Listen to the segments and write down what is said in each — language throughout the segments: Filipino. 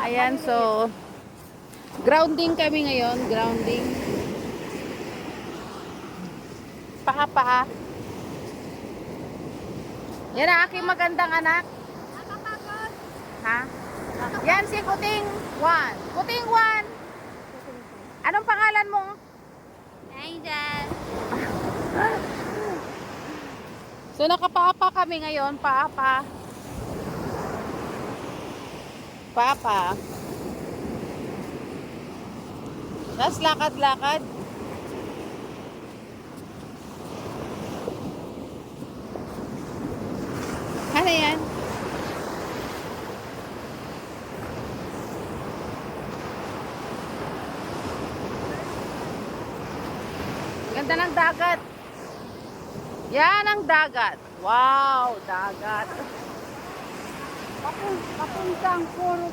Ayan, so grounding kami ngayon, grounding. Paa. Yan ang aking magandang anak. Ha? Yan si Kuting Juan. Kuting Juan. Anong pangalan mo? Angel. So nakapaapa kami ngayon, paapa. Paapa. Tapos lakad-lakad. Ano yan? Ganda ng dagat. Yan ang dagat. Wow, dagat. Papuntang puro.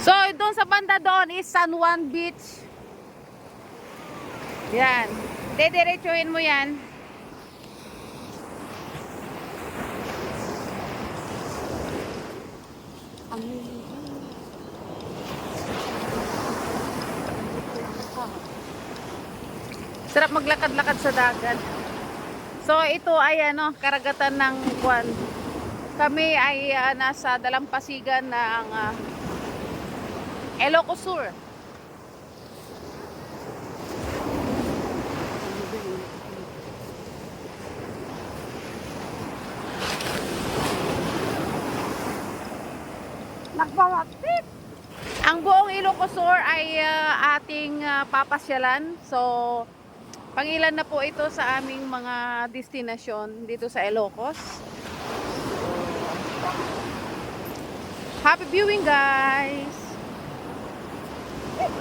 So, doon sa banda doon is San Juan Beach. Yan. Dediretsuhin mo yan. Sarap maglakad-lakad sa dagat. So, ito ay ano, karagatan ng Juan. Kami ay nasa dalampasigan ng Ilocos Sur. Nagbawatit. Ang buong Ilocos Sur ay ating papasyalan. So, pangilan na po ito sa aming mga destinasyon dito sa Ilocos. Happy viewing, guys!